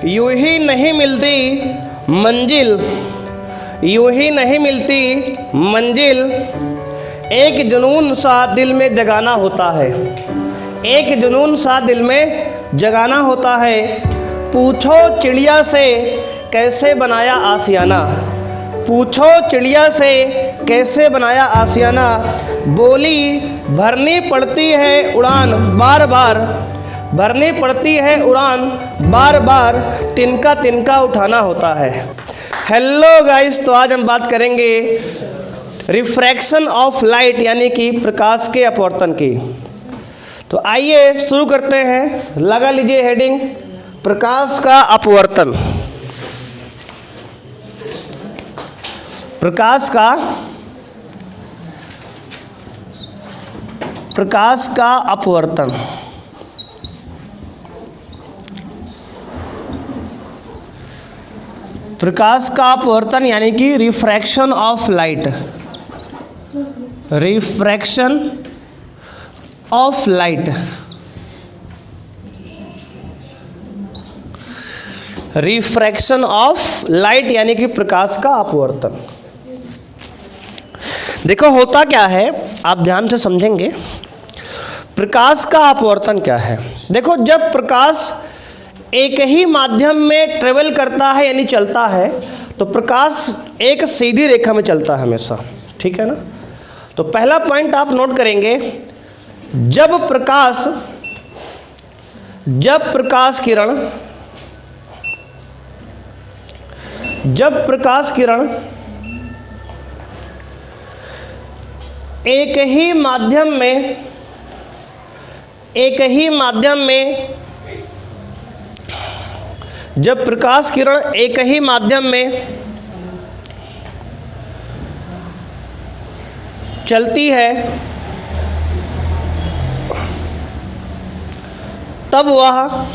यूं ही नहीं मिलती मंजिल, यूं ही नहीं मिलती मंजिल, एक जुनून सा दिल में जगाना होता है, एक जुनून सा दिल में जगाना होता है। पूछो चिड़िया से कैसे बनाया आशियाना, पूछो चिड़िया से कैसे बनाया आशियाना, बोली भरनी पड़ती है उड़ान बार बार, भरनी पड़ती है उड़ान बार बार, तिनका तिनका उठाना होता है। हेलो गाइस, तो आज हम बात करेंगे रिफ्रैक्शन ऑफ लाइट यानी कि प्रकाश के अपवर्तन की। तो आइए शुरू करते हैं। लगा लीजिए हेडिंग, प्रकाश का अपवर्तन। प्रकाश का अपवर्तन। प्रकाश का अपवर्तन यानी कि refraction of light, refraction of light, refraction of light यानी कि प्रकाश का अपवर्तन। देखो होता क्या है, आप ध्यान से समझेंगे। प्रकाश का अपवर्तन क्या है? देखो, जब प्रकाश एक ही माध्यम में ट्रेवल करता है यानी चलता है, तो प्रकाश एक सीधी रेखा में चलता है हमेशा, ठीक है ना। तो पहला पॉइंट आप नोट करेंगे, जब प्रकाश किरण एक ही माध्यम में जब प्रकाश किरण एक ही माध्यम में चलती है, तब वह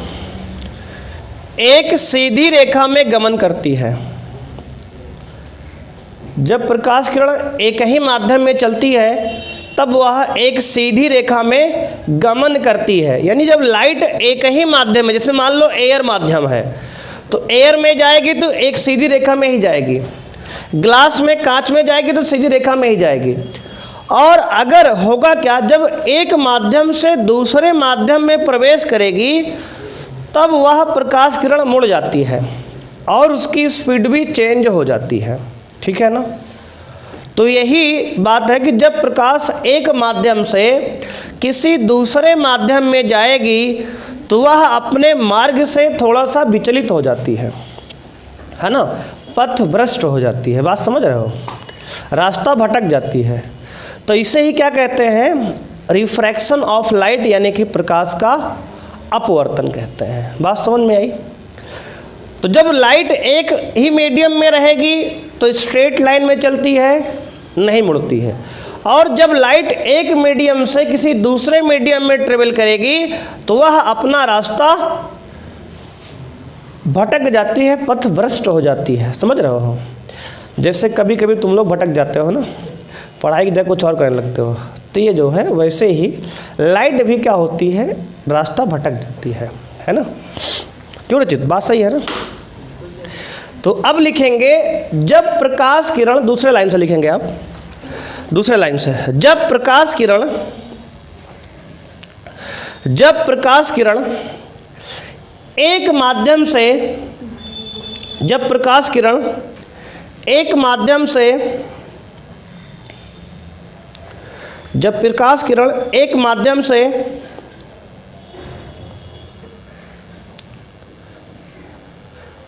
एक सीधी रेखा में गमन करती है। जब प्रकाश किरण एक ही माध्यम में चलती है, तब वह एक सीधी रेखा में गमन करती है। यानी जब लाइट एक ही माध्यम में, जैसे मान लो एयर माध्यम है, तो एयर में जाएगी तो एक सीधी रेखा में ही जाएगी, ग्लास में, कांच में जाएगी तो सीधी रेखा में ही जाएगी। और अगर होगा क्या, जब एक माध्यम से दूसरे माध्यम में प्रवेश करेगी, तब वह प्रकाश किरण मुड़ जाती है और उसकी स्पीड भी चेंज हो जाती है, ठीक है ना। तो यही बात है कि जब प्रकाश एक माध्यम से किसी दूसरे माध्यम में जाएगी, तो वह अपने मार्ग से थोड़ा सा विचलित हो जाती है ना, पथ भ्रष्ट हो जाती है। बात समझ रहे हो, रास्ता भटक जाती है। तो इसे ही क्या कहते हैं? रिफ्रैक्शन ऑफ लाइट यानी कि प्रकाश का अपवर्तन कहते हैं। बात समझ में आई? तो जब लाइट एक ही मीडियम में रहेगी तो स्ट्रेट लाइन में चलती है, नहीं मुड़ती है। और जब लाइट एक मीडियम से किसी दूसरे मीडियम में ट्रेवल करेगी, तो वह अपना रास्ता भटक जाती है, पथ भ्रष्ट हो जाती है। समझ रहे हो? जैसे कभी कभी तुम लोग भटक जाते हो ना, पढ़ाई की जगह कुछ और करने लगते हो, तो ये जो है वैसे ही लाइट भी क्या होती है, रास्ता भटक जाती है ना। क्यों रचित? बात सही है ना। तो अब लिखेंगे, जब प्रकाश किरण, दूसरे लाइन से लिखेंगे आप, दूसरे लाइन से, जब प्रकाश किरण एक माध्यम से, जब प्रकाश किरण एक माध्यम से, जब प्रकाश किरण एक माध्यम से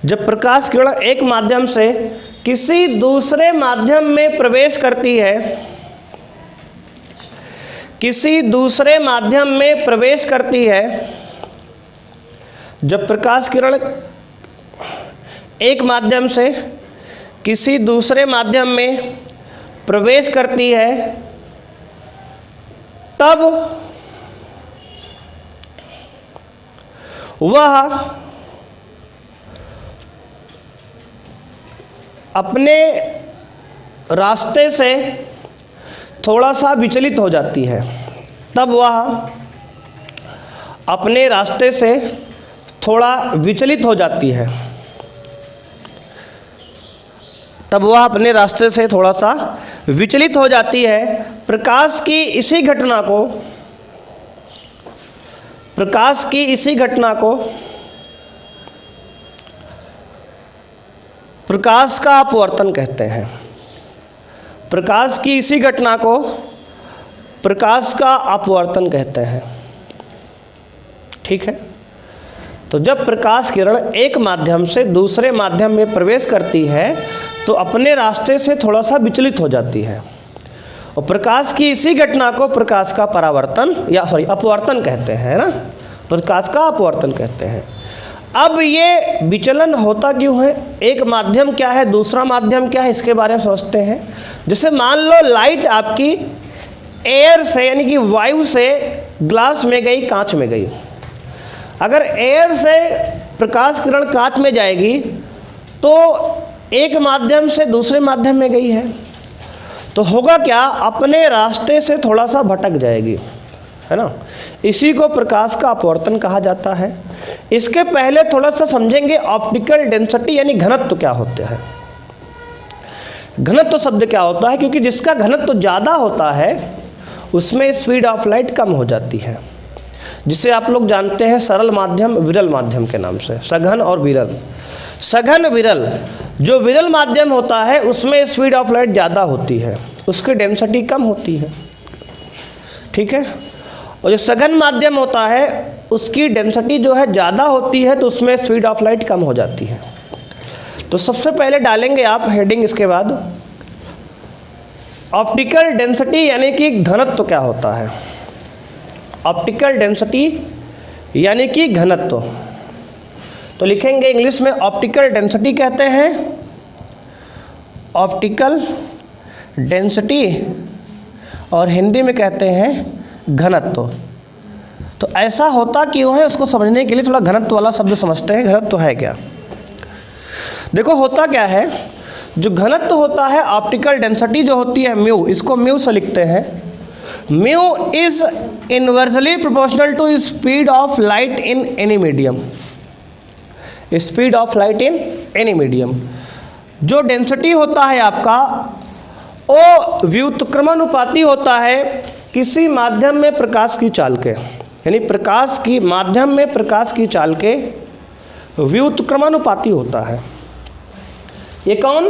जब प्रकाश किरण एक माध्यम से किसी दूसरे माध्यम में प्रवेश करती है, किसी दूसरे माध्यम में प्रवेश करती है, जब प्रकाश किरण एक माध्यम से किसी दूसरे माध्यम में प्रवेश करती है, तब वह अपने रास्ते से थोड़ा सा विचलित हो जाती है, तब वह अपने रास्ते से थोड़ा विचलित हो जाती है, तब वह अपने रास्ते से थोड़ा सा विचलित हो जाती है। प्रकाश की इसी घटना को प्रकाश का अपवर्तन कहते हैं। प्रकाश की इसी घटना को प्रकाश का अपवर्तन कहते हैं। ठीक है, तो जब प्रकाश किरण एक माध्यम से दूसरे माध्यम में प्रवेश करती है तो अपने रास्ते से थोड़ा सा विचलित हो जाती है, और प्रकाश की इसी घटना को प्रकाश का परावर्तन या अपवर्तन कहते हैं ना, प्रकाश का अपवर्तन कहते हैं। अब ये विचलन होता क्यों है, एक माध्यम क्या है, दूसरा माध्यम क्या है, इसके बारे में सोचते हैं। जैसे मान लो लाइट आपकी एयर से यानी कि वायु से ग्लास में गई, कांच में गई। अगर एयर से प्रकाश किरण कांच में जाएगी तो एक माध्यम से दूसरे माध्यम में गई है, तो होगा क्या, अपने रास्ते से थोड़ा सा भटक जाएगी, है ना। इसी को प्रकाश का अपवर्तन कहा जाता है। इसके पहले थोड़ा सा समझेंगे ऑप्टिकल डेंसिटी यानी घनत्व क्या होते हैं। घनत्व शब्द क्या होता है, क्योंकि जिसका घनत्व ज़्यादा होता है उसमें स्पीड ऑफ लाइट कम हो जाती है, जिसे आप लोग जानते हैं सरल माध्यम, विरल माध्यम के नाम से, सघन और विरल। सघन विरल, जो विरल माध्यम होता है उसमें स्पीड ऑफ लाइट ज़्यादा होती है, उसकी डेंसिटी कम होती है। ठीक है, और जो सघन माध्यम होता है उसकी डेंसिटी जो है ज़्यादा होती है, तो उसमें स्पीड ऑफ लाइट कम हो जाती है। तो सबसे पहले डालेंगे आप हेडिंग, इसके बाद ऑप्टिकल डेंसिटी यानी कि घनत्व क्या होता है। ऑप्टिकल डेंसिटी यानी कि घनत्व, तो लिखेंगे इंग्लिश में ऑप्टिकल डेंसिटी कहते हैं, ऑप्टिकल डेंसिटी, और हिंदी में कहते हैं घनत्व। तो ऐसा होता क्यों है उसको समझने के लिए थोड़ा घनत्व वाला शब्द समझते हैं। घनत्व है क्या, देखो होता क्या है, जो घनत्व होता है ऑप्टिकल डेंसिटी जो होती है म्यू, इसको म्यू से लिखते हैं। Mu is inversely proportional to speed of light in any medium. Speed of light in any medium, जो डेंसिटी होता है आपका वो व्युत्क्रमानुपाती होता है किसी माध्यम में प्रकाश की चाल के, यानी प्रकाश की माध्यम में प्रकाश की चाल के व्युत्क्रमानुपाती होता है। ये कौन,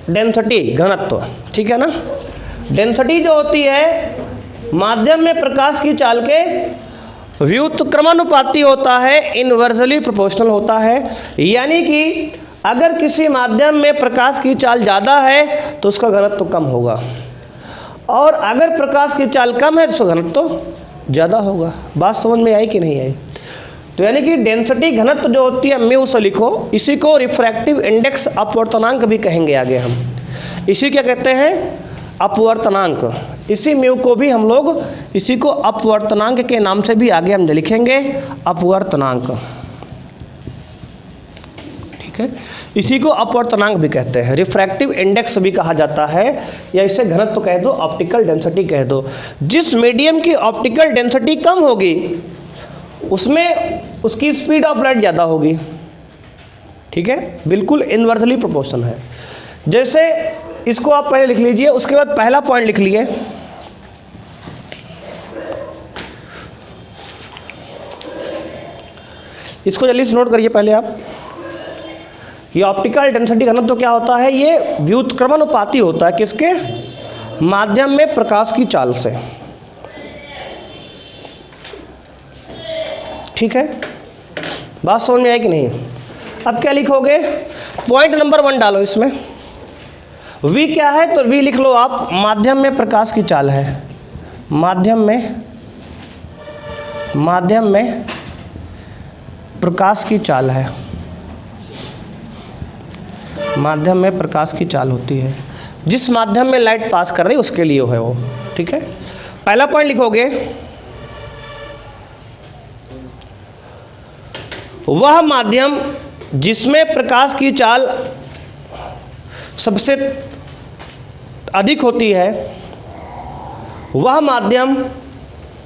डेंसिटी, घनत्व। ठीक है ना, डेंसिटी जो होती है माध्यम में प्रकाश की चाल के व्युत्क्रमानुपाती होता है, इनवर्सली प्रोपोर्शनल होता है। यानी कि अगर किसी माध्यम में प्रकाश की चाल ज़्यादा है तो उसका घनत्व कम होगा, और अगर प्रकाश की चाल कम है तो उसका घनत्व ज़्यादा होगा। बात समझ में आई कि नहीं आई। तो यानी कि डेंसिटी घनत्व जो होती है म्यू से लिखो, इसी को रिफ्रैक्टिव इंडेक्स अपवर्तनांक भी कहेंगे आगे हम। इसी क्या कहते हैं, अपवर्तनांक। इसी म्यू को भी हम लोग इसी को अपवर्तनांक के नाम से भी आगे हम लिखेंगे, अपवर्तनांक। ठीक है, इसी को अपवर्तनांक भी कहते हैं, रिफ्रैक्टिव इंडेक्स भी कहा जाता है, या इसे घनत्व कह दो, ऑप्टिकल डेंसिटी कह दो। जिस मीडियम की ऑप्टिकल डेंसिटी कम होगी उसमें उसकी स्पीड ऑफ लाइट ज़्यादा होगी। ठीक है, बिल्कुल इनवर्सली प्रोपोर्शन है। जैसे इसको आप पहले लिख लीजिए, उसके बाद पहला पॉइंट लिख लिए, इसको जल्दी से नोट करिए पहले आप। ये ऑप्टिकल डेंसिटी घनत्व तो क्या होता है, ये व्युत्क्रमानुपाती होता है किसके, माध्यम में प्रकाश की चाल से। ठीक है, बात समझ में आई कि नहीं। अब क्या लिखोगे, पॉइंट नंबर 1 डालो इसमें। V क्या है, तो V लिख लो आप, माध्यम में प्रकाश की चाल है, माध्यम में प्रकाश की चाल है, माध्यम में प्रकाश की चाल होती है, जिस माध्यम में लाइट पास कर रही है उसके लिए है वो। ठीक है, पहला पॉइंट लिखोगे, वह माध्यम जिसमें प्रकाश की चाल सबसे अधिक होती है, वह माध्यम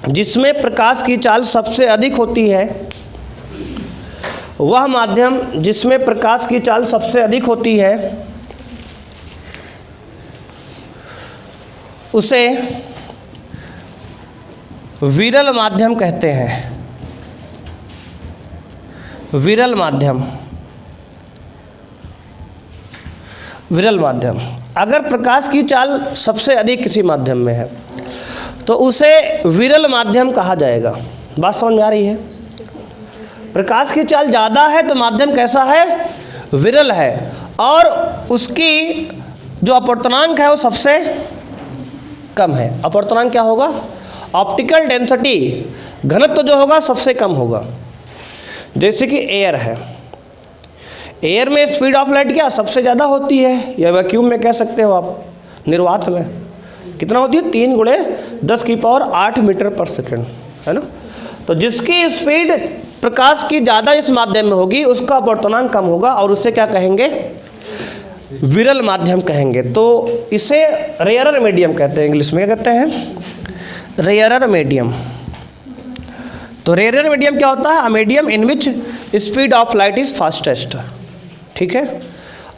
जिसमें प्रकाश की चाल सबसे अधिक होती है, वह माध्यम जिसमें प्रकाश की चाल सबसे अधिक होती है उसे विरल माध्यम कहते हैं। विरल माध्यम, विरल माध्यम। अगर प्रकाश की चाल सबसे अधिक किसी माध्यम में है तो उसे विरल माध्यम कहा जाएगा। बात समझ में आ रही है? प्रकाश की चाल ज़्यादा है तो माध्यम कैसा है? विरल है, और उसकी जो अपवर्तनांक है वो सबसे कम है। अपवर्तनांक क्या होगा? ऑप्टिकल डेंसिटी, घनत्व जो होगा सबसे कम होगा। जैसे कि एयर है, एयर में स्पीड ऑफ लाइट क्या सबसे ज़्यादा होती है, या वैक्यूम में कह सकते हो आप, निर्वात में कितना होती है? 3 × 10⁸ मीटर पर सेकेंड, है ना। तो जिसकी स्पीड प्रकाश की ज़्यादा इस माध्यम में होगी उसका अपवर्तनांक कम होगा, और उसे क्या कहेंगे? विरल माध्यम कहेंगे। तो इसे रेयरर मीडियम कहते हैं। इंग्लिश में क्या कहते हैं? Rarer medium. तो रेयरर मीडियम क्या होता है? A medium in which speed of light is fastest. ठीक है,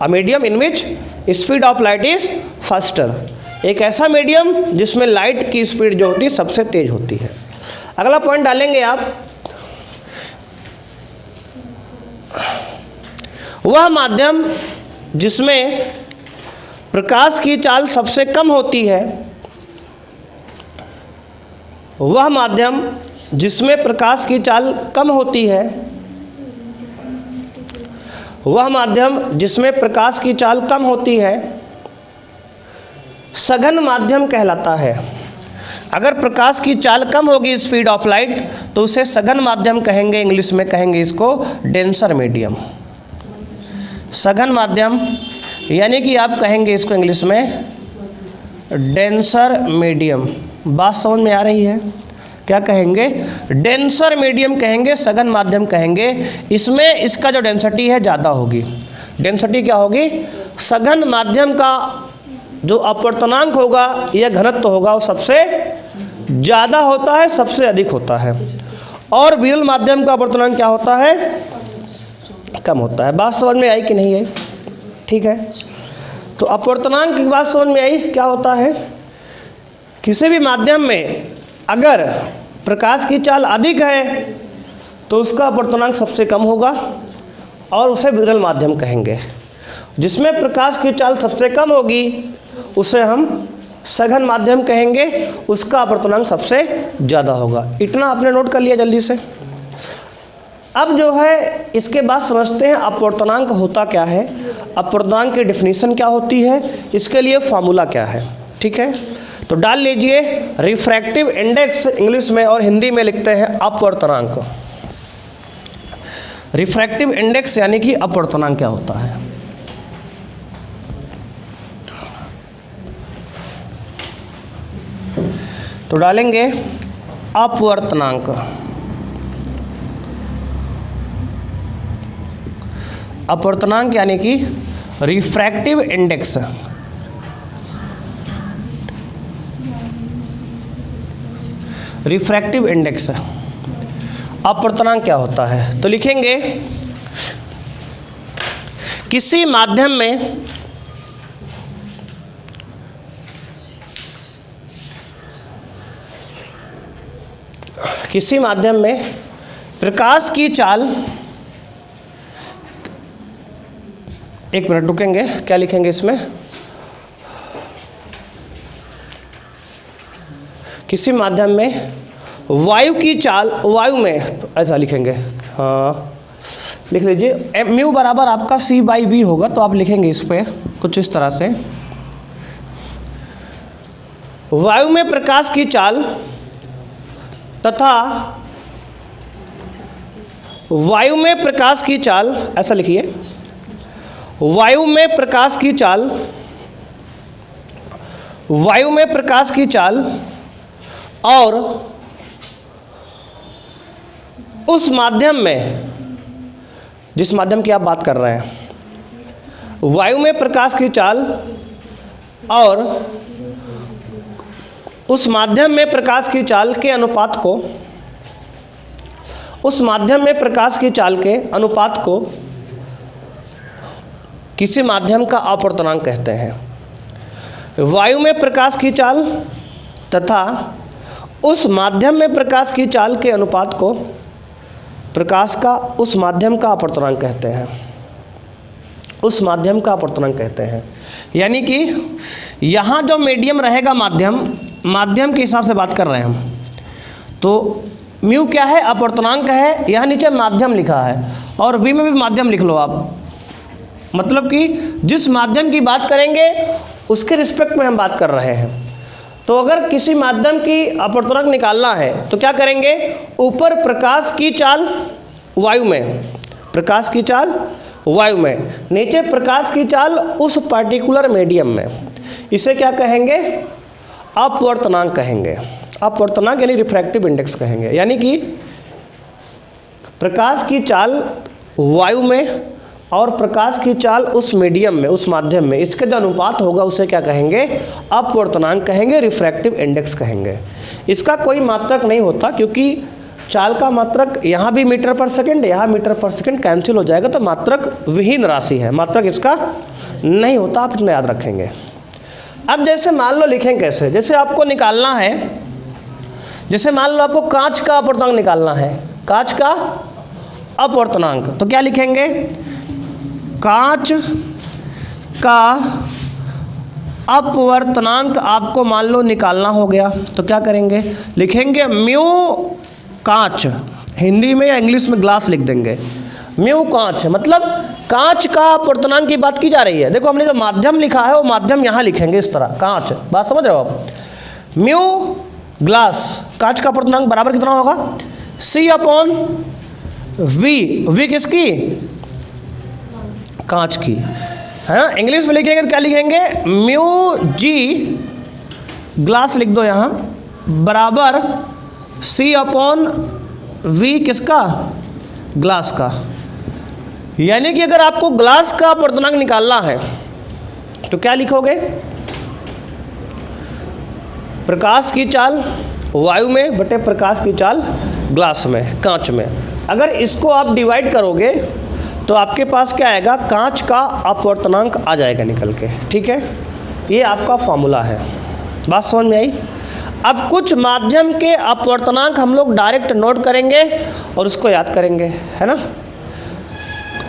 a medium in which speed of light is faster. एक ऐसा मीडियम जिसमें लाइट की स्पीड जो होती है सबसे तेज होती है। अगला पॉइंट डालेंगे आप, वह माध्यम जिसमें प्रकाश की चाल सबसे कम होती है, वह माध्यम जिसमें प्रकाश की चाल कम होती है, वह माध्यम जिसमें प्रकाश की चाल कम होती है सघन माध्यम कहलाता है। अगर प्रकाश की चाल कम होगी स्पीड ऑफ लाइट तो उसे सघन माध्यम कहेंगे। इंग्लिश में कहेंगे इसको डेंसर मीडियम। सघन माध्यम यानी कि आप कहेंगे इसको इंग्लिश में डेंसर मीडियम। बात समझ में आ रही है? क्या कहेंगे? डेंसर मीडियम कहेंगे, सघन माध्यम कहेंगे। इसमें इसका जो डेंसिटी है ज़्यादा होगी। डेंसिटी क्या होगी? सघन माध्यम का जो अपवर्तनांक होगा या घनत्व होगा वो सबसे ज़्यादा होता है, सबसे अधिक होता है। और विरल माध्यम का अपवर्तनांक क्या होता है? कम होता है। बात समझ में आई कि नहीं आई? ठीक है, तो अपवर्तनांक की बात समझ में आई। क्या होता है? किसी भी माध्यम में अगर प्रकाश की चाल अधिक है तो उसका अपवर्तनांक सबसे कम होगा और उसे विरल माध्यम कहेंगे। जिसमें प्रकाश की चाल सबसे कम होगी उसे हम सघन माध्यम कहेंगे, उसका अपवर्तनांक सबसे ज़्यादा होगा। इतना आपने नोट कर लिया जल्दी से। अब जो है इसके बाद समझते हैं अपवर्तनांक होता क्या है, अपवर्तनांक की डेफिनेशन क्या होती है, इसके लिए फार्मूला क्या है। ठीक है, तो डाल लीजिए रिफ्रैक्टिव इंडेक्स इंग्लिश में, और हिंदी में लिखते हैं अपवर्तनांक। रिफ्रैक्टिव इंडेक्स यानी कि अपवर्तनांक क्या होता है। तो डालेंगे अपवर्तनांक। अपवर्तनांक यानी कि रिफ्रैक्टिव इंडेक्स। रिफ्रैक्टिव इंडेक्स अपवर्तनांक क्या होता है? तो लिखेंगे किसी माध्यम में प्रकाश की चाल, एक मिनट रुकेंगे, क्या लिखेंगे इसमें? किसी माध्यम में वायु की चाल, वायु में ऐसा लिखेंगे, हाँ लिख लीजिए। म्यू बराबर आपका C/V होगा, तो आप लिखेंगे इस पे कुछ इस तरह से। वायु में प्रकाश की चाल तथा वायु में प्रकाश की चाल, ऐसा लिखिए, वायु में प्रकाश की चाल, वायु में प्रकाश की चाल और उस माध्यम में, जिस माध्यम की आप बात कर रहे हैं, वायु में प्रकाश की चाल और उस माध्यम में प्रकाश की चाल के अनुपात को उस माध्यम में प्रकाश की चाल के अनुपात को किसी माध्यम का अपवर्तनांक कहते हैं। वायु में प्रकाश की चाल तथा उस माध्यम में प्रकाश की चाल के अनुपात को प्रकाश का उस माध्यम का अपवर्तनांक कहते हैं। उस माध्यम का अपवर्तनांक कहते हैं, यानी कि यहाँ जो मीडियम रहेगा, माध्यम के हिसाब से बात कर रहे हैं हम, तो म्यू क्या है? अपवर्तनांक है। यहाँ नीचे माध्यम लिखा है और वी में भी माध्यम लिख लो आप, मतलब कि जिस माध्यम की बात करेंगे उसके रिस्पेक्ट में हम बात कर रहे हैं। तो अगर किसी माध्यम की अपवर्तनांक निकालना है तो क्या करेंगे? ऊपर प्रकाश की चाल वायु में, प्रकाश की चाल वायु में, नीचे प्रकाश की चाल उस पार्टिकुलर मीडियम में, इसे क्या कहेंगे? अपवर्तनांक कहेंगे। अपवर्तनांक यानी रिफ्रैक्टिव इंडेक्स कहेंगे। यानी कि प्रकाश की चाल वायु में और प्रकाश की चाल उस मीडियम में, उस माध्यम में, इसका जो अनुपात होगा उसे क्या कहेंगे? अपवर्तनांक कहेंगे, रिफ्रैक्टिव इंडेक्स कहेंगे। इसका कोई मात्रक नहीं होता, क्योंकि चाल का मात्रक यहाँ भी मीटर पर सेकंड, यहाँ मीटर पर सेकंड कैंसिल हो जाएगा, तो मात्रक विहीन राशि है, मात्रक इसका नहीं होता, आप इतना याद रखेंगे। अब जैसे मान लो लिखें कैसे, जैसे आपको निकालना है, जैसे मान लो आपको कांच का अपवर्तनांक निकालना है, कांच का अपवर्तनांक, तो क्या लिखेंगे? कांच का अपवर्तनांक आपको मान लो निकालना हो गया, तो क्या करेंगे? लिखेंगे म्यू कांच, हिंदी में या इंग्लिश में ग्लास लिख देंगे। म्यू कांच मतलब कांच का अपवर्तनांक की बात की जा रही है। देखो हमने जो माध्यम लिखा है वो माध्यम यहाँ लिखेंगे इस तरह, कांच, बात समझ रहे हो आप? म्यू ग्लास, कांच का अपवर्तनांक बराबर कितना होगा? C अपॉन वी, वी किसकी? कांच की, है ना। इंग्लिश में लिखेंगे तो क्या लिखेंगे? म्यू जी, ग्लास लिख दो यहाँ, बराबर C अपॉन वी किसका? ग्लास का। यानी कि अगर आपको ग्लास का अपवर्तनांक निकालना है तो क्या लिखोगे? प्रकाश की चाल वायु में बटे प्रकाश की चाल ग्लास में, कांच में। अगर इसको आप डिवाइड करोगे तो आपके पास क्या आएगा? कांच का अपवर्तनांक आ जाएगा निकल के, ठीक है। ये आपका फॉर्मूला है, बात समझ में आई? अब कुछ माध्यम के अपवर्तनांक हम लोग डायरेक्ट नोट करेंगे और उसको याद करेंगे, है ना।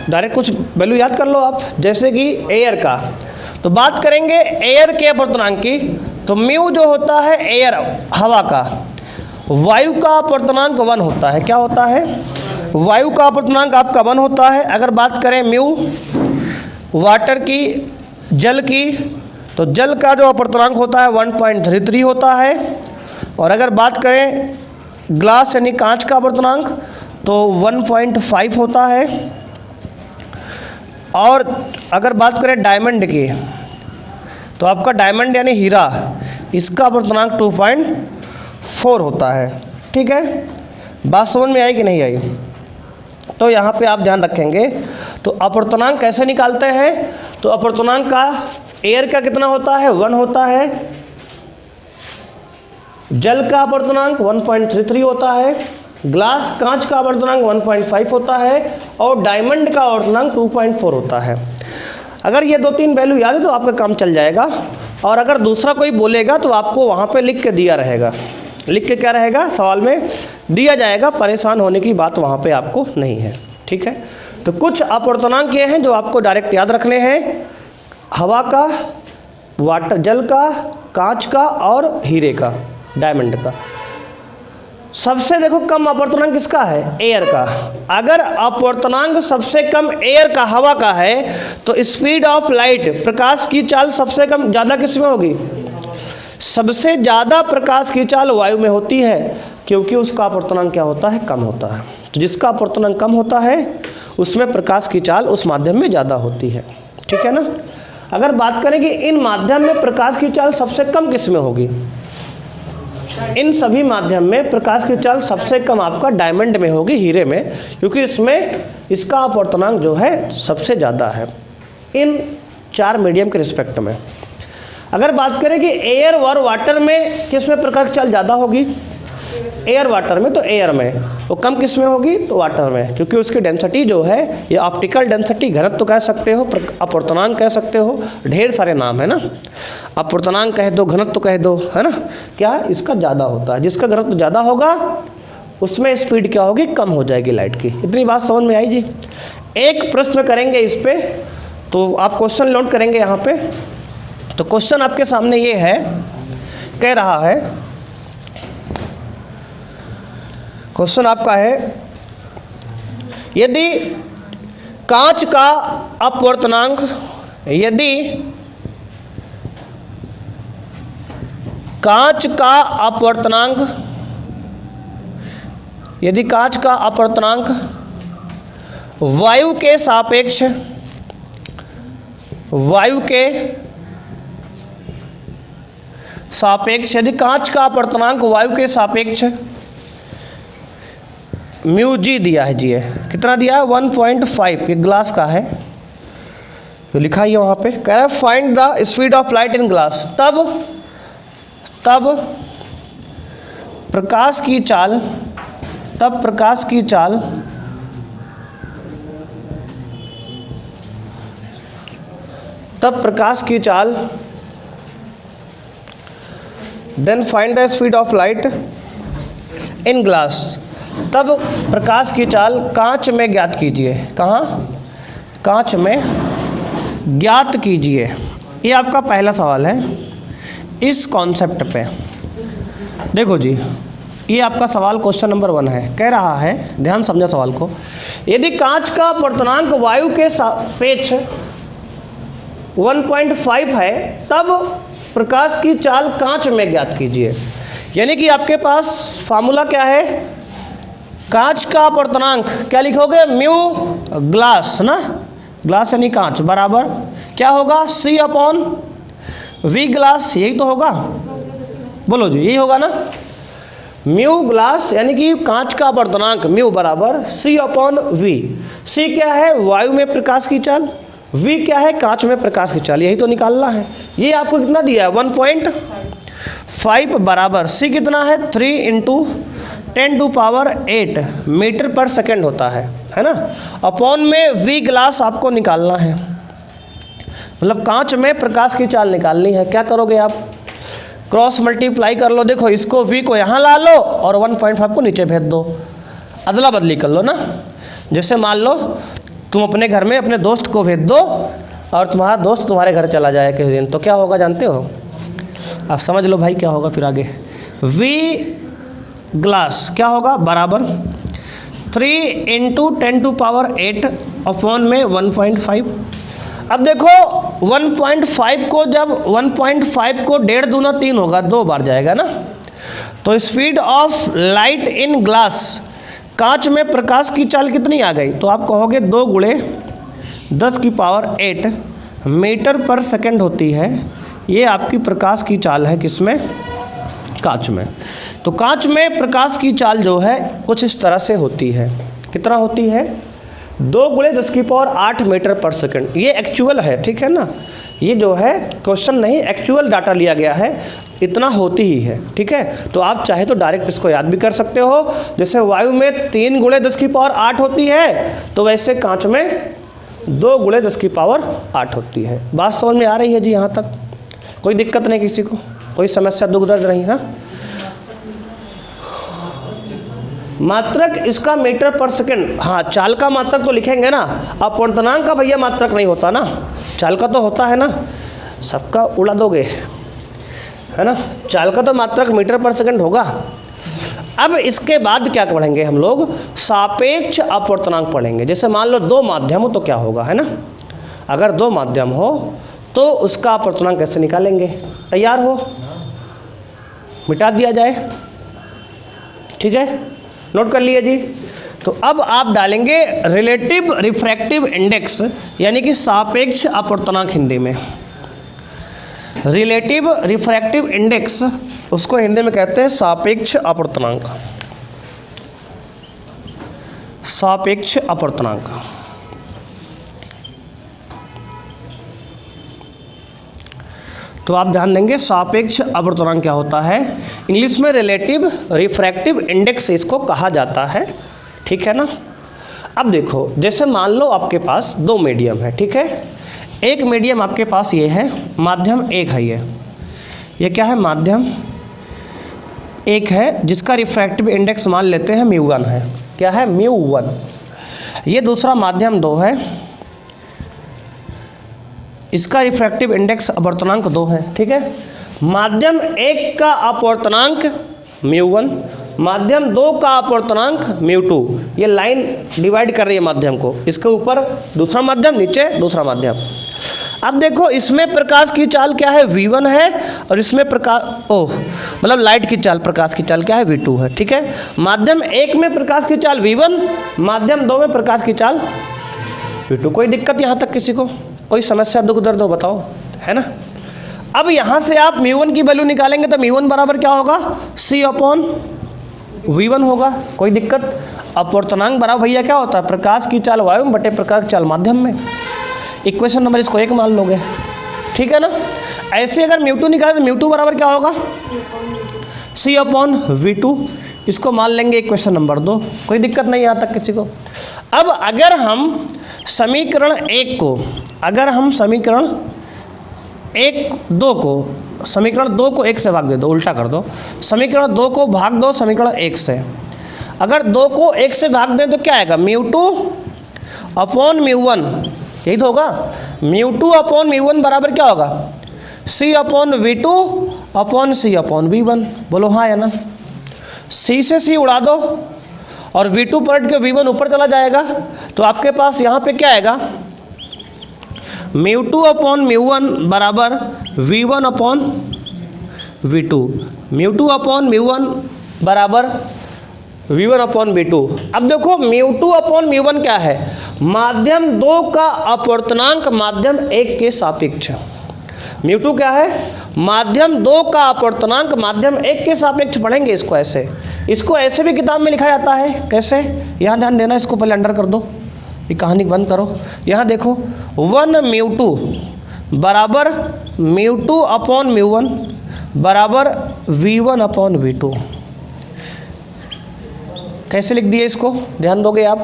डायरेक्ट कुछ वैल्यू याद कर लो आप, जैसे कि एयर का, तो बात करेंगे एयर के अपवर्तनांक की, तो म्यू जो होता है एयर, हवा का, वायु का अपवर्तनांक 1 होता है। क्या होता है? वायु का अपवर्तनांक आपका 1 होता है। अगर बात करें म्यू वाटर की, जल की, तो जल का जो अपवर्तनांक होता है 1.33 होता है। और अगर बात करें ग्लास यानी कांच का अपवर्तनांक तो 1.5 होता है। और अगर बात करें डायमंड की तो आपका डायमंड यानी हीरा, इसका अपवर्तनांक 2.4 होता है, ठीक है। बात समझ में आई कि नहीं आई? तो यहाँ पे आप ध्यान रखेंगे। तो अपवर्तनांक कैसे निकालते हैं? तो अपवर्तनांक का एयर का कितना होता है? 1 होता है। जल का अपवर्तनांक 1.33 होता है। ग्लास कांच का अपवर्तनांक 1.5 होता है और डायमंड का अपवर्तनांक 2.4 होता है। अगर ये 2-3 वैल्यू याद है तो आपका काम चल जाएगा। और अगर दूसरा कोई बोलेगा तो आपको वहाँ पे लिख के दिया रहेगा, लिख के क्या रहेगा? सवाल में दिया जाएगा, परेशान होने की बात वहाँ पे आपको नहीं है, ठीक है। तो कुछ अपवर्तनांक ये हैं जो आपको डायरेक्ट याद रखने हैं, हवा का, वाटर, जल का, कांच का और हीरे का, डायमंड का। सबसे देखो कम अपवर्तनांक किसका है? एयर का। अगर अपवर्तनांक सबसे कम एयर का, हवा का है, तो स्पीड ऑफ लाइट, प्रकाश की चाल सबसे कम, ज़्यादा किस में होगी? सबसे ज़्यादा प्रकाश की चाल वायु में होती है, क्योंकि उसका अपवर्तनांक क्या होता है? कम होता है। तो जिसका अपवर्तनांक कम होता है उसमें प्रकाश की चाल उस माध्यम में ज़्यादा होती है, ठीक है ना। अगर बात करें कि इन माध्यम में प्रकाश की चाल सबसे कम किस में होगी? इन सभी माध्यम में प्रकाश की चाल सबसे कम आपका डायमंड में होगी, हीरे में, क्योंकि इसमें इसका अपवर्तनांक जो है सबसे ज़्यादा है इन 4 मीडियम के रिस्पेक्ट में। अगर बात करें कि एयर और वाटर में किस में प्रकाश की चाल ज़्यादा होगी? एयर वाटर में, तो एयर में। वो कम किस में होगी? तो वाटर में, क्योंकि उसकी डेंसिटी जो है, ये ऑप्टिकल डेंसिटी, घनत्व तो कह सकते हो, अपवर्तनांक कह सकते हो, ढेर सारे नाम है ना। अपवर्तनांक कह दो, घनत्व तो कह दो, है ना। क्या इसका ज़्यादा होता है, जिसका घनत्व ज़्यादा होगा उसमें स्पीड क्या होगी? कम हो जाएगी लाइट की। इतनी बात समझ में आई जी। एक प्रश्न करेंगे इस पे, तो आप क्वेश्चन नोट करेंगे यहाँ पे। तो क्वेश्चन आपके सामने ये है, कह रहा है, क्वेश्चन आपका है, यदि कांच का अपवर्तनांक, यदि कांच का अपवर्तनांक, यदि कांच का अपवर्तनांक वायु के सापेक्ष, वायु के सापेक्ष, यदि कांच का अपवर्तनांक वायु के सापेक्ष म्यू जी दिया है, जी है कितना दिया है? 1.5, ये ग्लास का है तो लिखा ही है वहाँ पे। कह रहा है find the speed of light in glass. तब प्रकाश की चाल, तब प्रकाश की चाल then find the speed of light in glass. तब प्रकाश की चाल कांच में ज्ञात कीजिए। कहाँ? कांच में ज्ञात कीजिए। ये आपका पहला सवाल है इस कॉन्सेप्ट पे। देखो जी, ये आपका सवाल क्वेश्चन नंबर 1 है। कह रहा है, ध्यान समझा सवाल को, यदि कांच का अपवर्तनांक वायु के सापेक्ष 1.5 है, तब प्रकाश की चाल कांच में ज्ञात कीजिए। यानी कि आपके पास फार्मूला क्या है? कांच का अपवर्तनांक क्या लिखोगे? म्यू ग्लास ना, ग्लास यानी कांच, बराबर क्या होगा? C अपॉन V ग्लास, यही तो होगा। बोलो जी, यही होगा ना। म्यू ग्लास यानी कि कांच का अपवर्तनांक म्यू बराबर C अपॉन V। C क्या है? वायु में प्रकाश की चाल। V क्या है? कांच में प्रकाश की चाल। यही तो निकालना है। ये आपको कितना दिया है? 1.5 बराबर C कितना है? 3 × 10⁸ मीटर पर सेकेंड होता है ना। अपॉन में V ग्लास आपको निकालना है, मतलब कांच में प्रकाश की चाल निकालनी है। क्या करोगे आप? क्रॉस मल्टीप्लाई कर लो। देखो, इसको V को यहाँ ला लो और 1.5 को नीचे भेज दो, अदला बदली कर लो ना। जैसे मान लो तुम अपने घर में अपने दोस्त को भेज दो और तुम्हारा दोस्त तुम्हारे घर चला जाए किसी दिन, तो क्या होगा जानते हो? आप समझ लो भाई क्या होगा फिर आगे। V ग्लास क्या होगा? बराबर 3 × 10⁸ अपॉन में 1.5। अब देखो 1.5 को, जब 1.5 को 1.5 दूना 3 होगा, 2 बार जाएगा ना। तो speed of light in glass, कांच में प्रकाश की चाल कितनी आ गई? तो आप कहोगे 2 × 10⁸ मीटर पर सेकेंड होती है। ये आपकी प्रकाश की चाल है, किसमें? कांच में। तो कांच में प्रकाश की चाल जो है कुछ इस तरह से होती है। कितना होती है? 2 × 10⁸ मीटर पर सेकेंड। ये एक्चुअल है, ठीक है ना। ये जो है क्वेश्चन नहीं, एक्चुअल डाटा लिया गया है, इतना होती ही है, ठीक है। तो आप चाहे तो डायरेक्ट इसको याद भी कर सकते हो। जैसे वायु में 3 × 10⁸ होती है, तो वैसे कांच में 2 × 10⁸ होती है। बात समझ में आ रही है जी? यहाँ तक कोई दिक्कत नहीं, किसी को कोई समस्या, दुख दर्द नहीं ना। मात्रक इसका मीटर पर सेकंड, हाँ चाल का मात्रक तो लिखेंगे ना। अपवर्तनांक का भैया मात्रक नहीं होता ना, चाल का तो होता है ना। सबका उड़ा दोगे, है ना। चाल का तो मात्रक मीटर पर सेकंड होगा। अब इसके बाद क्या पढ़ेंगे हम लोग? सापेक्ष अपवर्तनांक पढ़ेंगे। जैसे मान लो 2 माध्यम हो तो क्या होगा, है ना। अगर 2 माध्यम हो तो उसका अपवर्तनांक कैसे निकालेंगे? तैयार हो? मिटा दिया जाए, ठीक है, नोट कर लिए जी। तो अब आप डालेंगे रिलेटिव रिफ्रैक्टिव इंडेक्स, यानी कि सापेक्ष अपवर्तनांक हिंदी में। रिलेटिव रिफ्रैक्टिव इंडेक्स, उसको हिंदी में कहते हैं सापेक्ष अपवर्तनांक। सापेक्ष अपवर्तनांक। तो आप ध्यान देंगे सापेक्ष अपवर्तनांक क्या होता है, इंग्लिश में रिलेटिव रिफ्रैक्टिव इंडेक्स इसको कहा जाता है, ठीक है ना। अब देखो जैसे मान लो आपके पास दो मीडियम है, ठीक है, एक मीडियम आपके पास ये है, माध्यम एक है, ये क्या है, माध्यम एक है जिसका रिफ्रैक्टिव इंडेक्स मान लेते हैं μ1 है, क्या है, μ1। ये दूसरा माध्यम 2 है, इसका रिफ्रैक्टिव इंडेक्स अपवर्तनांक 2 है, ठीक है। माध्यम एक का अपवर्तनांक μ1, माध्यम 2 का अपवर्तनांक μ2। ये लाइन डिवाइड कर रही है माध्यम को, इसके ऊपर दूसरा माध्यम, नीचे दूसरा माध्यम। अब देखो इसमें प्रकाश की चाल क्या है, v1 है, और इसमें मतलब लाइट की चाल, प्रकाश की चाल क्या है, v2 है, ठीक है। माध्यम एक में प्रकाश की चाल v1, माध्यम 2 में प्रकाश की चाल v2। कोई दिक्कत यहाँ तक किसी को, कोई समस्या, दुख दर्द हो बताओ, है ना। अब यहाँ से आप μ1 की वैल्यू निकालेंगे तो μ1 बराबर क्या होगा, c/v1 होगा, कोई दिक्कत। अपवर्तनांक बराबर भैया क्या होता है, प्रकाश की चाल वायु में बटे प्रकाश की चाल माध्यम में। इक्वेशन नंबर इसको 1 मान लोगे, ठीक है ना। ऐसे अगर μ2 निकालें तो μ2 बराबर क्या होगा, c/v2, इसको मान लेंगे इक्वेशन नंबर 2, कोई दिक्कत नहीं यहाँ तक किसी को। अब अगर हम समीकरण 1 को, अगर हम समीकरण 2 को 1 से भाग दे दो, उल्टा कर दो, समीकरण 2 को भाग दो समीकरण 1 से। अगर 2 को 1 से भाग दें तो क्या आएगा, μ2/μ1, यही तो होगा। μ2/μ1 बराबर क्या होगा, c/v2/c/v1। बोलो हाँ या ना। c से c उड़ा दो और v2 पलट के v1 ऊपर चला जाएगा, तो आपके पास यहाँ पे क्या आएगा, μ2/μ1 बराबर v1/v2, μ2/μ1 बराबर v1/v2। अब देखो μ2/μ1 क्या है, माध्यम 2 का अपवर्तनांक माध्यम 1 के सापेक्ष। μ2 क्या है, माध्यम 2 का अपवर्तनांक माध्यम 1 के सापेक्ष पढ़ेंगे इसको ऐसे। इसको ऐसे भी किताब में लिखा जाता है, कैसे, यहाँ ध्यान देना, इसको पहले अंडर कर दो, ये कहानी बंद करो। यहाँ देखो 1μ2 बराबर μ2/μ1 बराबर v1/v2। कैसे लिख दिए इसको, ध्यान दोगे आप।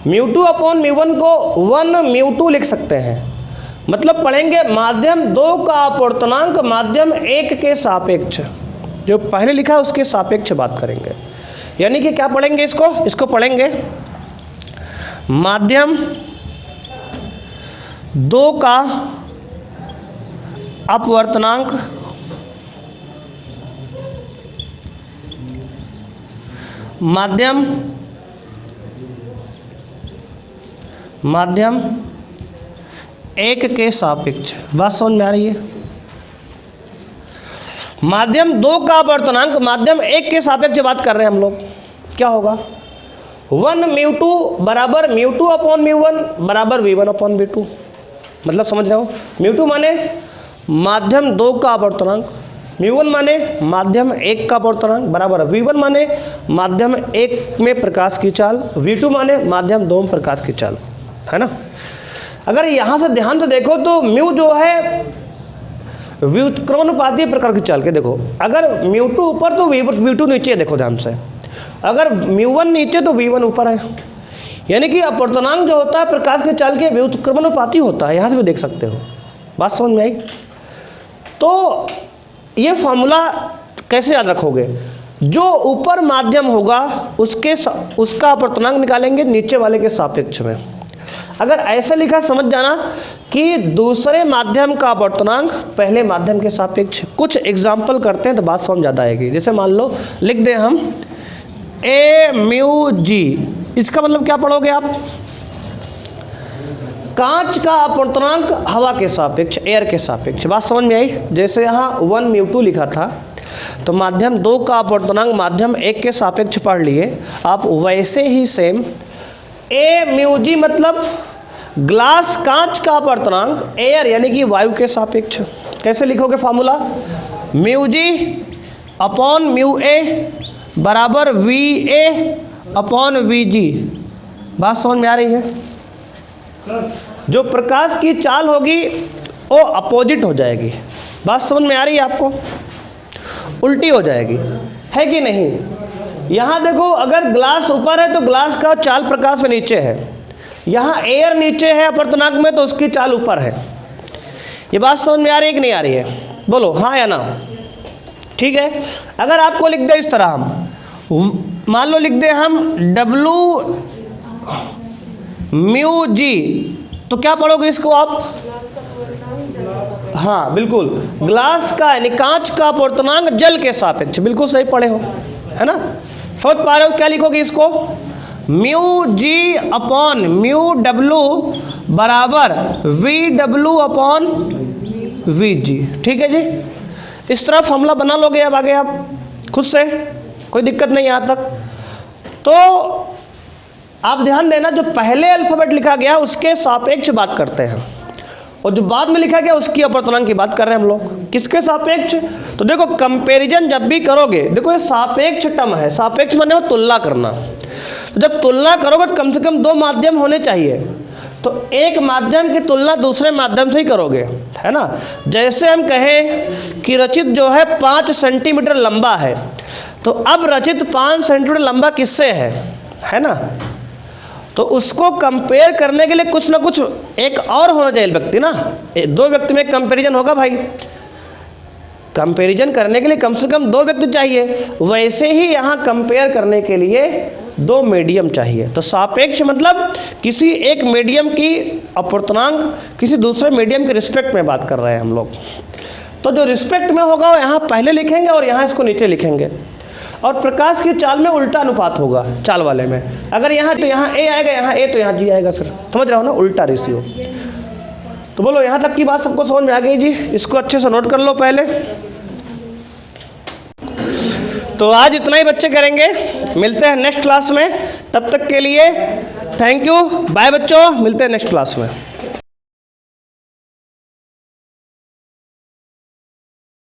μ2/μ1 को 1μ2 लिख सकते हैं, मतलब पढ़ेंगे माध्यम 2 का अपवर्तनांक माध्यम 1 के सापेक्ष, जो पहले लिखा है उसके सापेक्ष बात करेंगे। यानी कि क्या पढ़ेंगे इसको पढ़ेंगे माध्यम 2 का अपवर्तनांक माध्यम 1 के सापेक्ष। बात समझ में आ रही है। माध्यम 2 का अपवर्तनांक माध्यम 1 के सापेक्ष बात कर रहे हैं हम लोग, क्या होगा, 1μ2 बराबर μ2/μ1 बराबर v1/v2। मतलब समझ रहे हो, μ2 माने माध्यम 2 का अपवर्तनांक, μ1 माने माध्यम 1 का अपवर्तनांक बराबर v1 माने माध्यम 1 में प्रकाश की चाल, v2 माने माध्यम 2 में प्रकाश की चाल, है ना। अगर यहाँ से ध्यान से देखो तो म्यू जो है व्युत्क्रमानुपातीय प्रकार की चाल के, देखो अगर μ2 ऊपर तो v2 नीचे, देखो ध्यान से, अगर μ1 नीचे तो v1 ऊपर है, यानी कि अपवर्तनांक जो होता है प्रकाश की चाल के व्युत्क्रमानुपाती होता है। यहाँ से भी देख सकते हो, बात समझ में आई। तो ये फॉर्मूला कैसे याद रखोगे, जो ऊपर माध्यम होगा उसका अपवर्तनांक निकालेंगे नीचे वाले के सापेक्ष में। अगर ऐसा लिखा समझ जाना कि दूसरे माध्यम का अपवर्तनांक पहले माध्यम के सापेक्ष। कुछ एग्जाम्पल करते हैं तो बात समझ ज़्यादा आएगी। जैसे मान लो लिख दें हम AμG, इसका मतलब क्या पढ़ोगे आप, कांच का अपवर्तनांक हवा के सापेक्ष, एयर के सापेक्ष। बात समझ में आई। जैसे यहाँ 1μ2 लिखा था तो माध्यम 2 का अपवर्तनांक माध्यम 1 के सापेक्ष पढ़ लिए, आप वैसे ही सेम AμG मतलब ग्लास कांच का अपवर्तनांक एयर यानी कि वायु के सापेक्ष। कैसे लिखोगे फॉर्मूला, μg/μA बराबर VA/VG। बात समझ में आ रही है। जो प्रकाश की चाल होगी वो अपोजिट हो जाएगी, बात समझ में आ रही है आपको? उल्टी हो जाएगी, है कि नहीं? यहाँ देखो, अगर ग्लास ऊपर है तो ग्लास का चाल प्रकाश में नीचे है, यहाँ एयर नीचे है अपवर्तनांक में तो उसकी चाल ऊपर है। ये बात समझ में आ रही है कि नहीं आ रही है? बोलो हाँ या ना। ठीक है, अगर आपको लिख दे इस तरह, हम मान लो लिख दे हम W म्यू जी, तो क्या पढ़ोगे इसको आप? हाँ बिल्कुल, ग्लास का यानी कांच का अपवर्तनांक जल के सापेक्ष, बिल्कुल सही पढ़े हो, है ना? समझ पा रहे हो? क्या लिखोगे इसको? Mu G upon mu W बराबर वी डब्लू अपॉन वी जी। ठीक है जी, इस तरह फॉर्मूला बना लोगे अब आगे आप खुद से, कोई दिक्कत नहीं यहाँ तक। तो आप ध्यान देना, जो पहले अल्फाबेट लिखा गया उसके सापेक्ष बात करते हैं, और जो बाद में लिखा गया उसकी अपवर्तनांक की बात कर रहे हैं हम लोग। किसके सापेक्ष? तो देखो कंपैरिजन जब भी करोगे, देखो ये सापेक्ष टर्म है, सापेक्ष माने हो तुलना करना। तो जब तुलना करोगे तो कम से कम दो माध्यम होने चाहिए, तो एक माध्यम की तुलना दूसरे माध्यम से ही करोगे, है ना? जैसे हम कहें कि रचित जो है 5 सेंटीमीटर लंबा है, तो अब रचित 5 सेंटीमीटर लंबा किससे है ना? तो उसको कंपेयर करने के लिए कुछ ना कुछ एक और होना चाहिए व्यक्ति ना, दो व्यक्ति में कंपैरिजन होगा भाई। कंपैरिजन करने के लिए कम से कम दो व्यक्ति चाहिए, वैसे ही यहाँ कंपेयर करने के लिए दो मीडियम चाहिए। तो सापेक्ष मतलब किसी एक मीडियम की अपवर्तनांक किसी दूसरे मीडियम के रिस्पेक्ट में बात कर रहे हैं हम लोग। तो जो रिस्पेक्ट में होगा वो यहाँ पहले लिखेंगे और यहाँ इसको नीचे लिखेंगे, और प्रकाश की चाल में उल्टा अनुपात होगा चाल वाले में। अगर यहाँ तो यहाँ ए आएगा, यहाँ ए तो यहाँ जी आएगा, फिर समझ रहे हो ना, उल्टा रेशियो। तो बोलो यहाँ तक की बात सबको समझ में आ गई जी? इसको अच्छे से नोट कर लो पहले। तो आज इतना ही बच्चे करेंगे, मिलते हैं नेक्स्ट क्लास में। तब तक के लिए थैंक यू, बाय बच्चों, मिलते हैं नेक्स्ट क्लास में।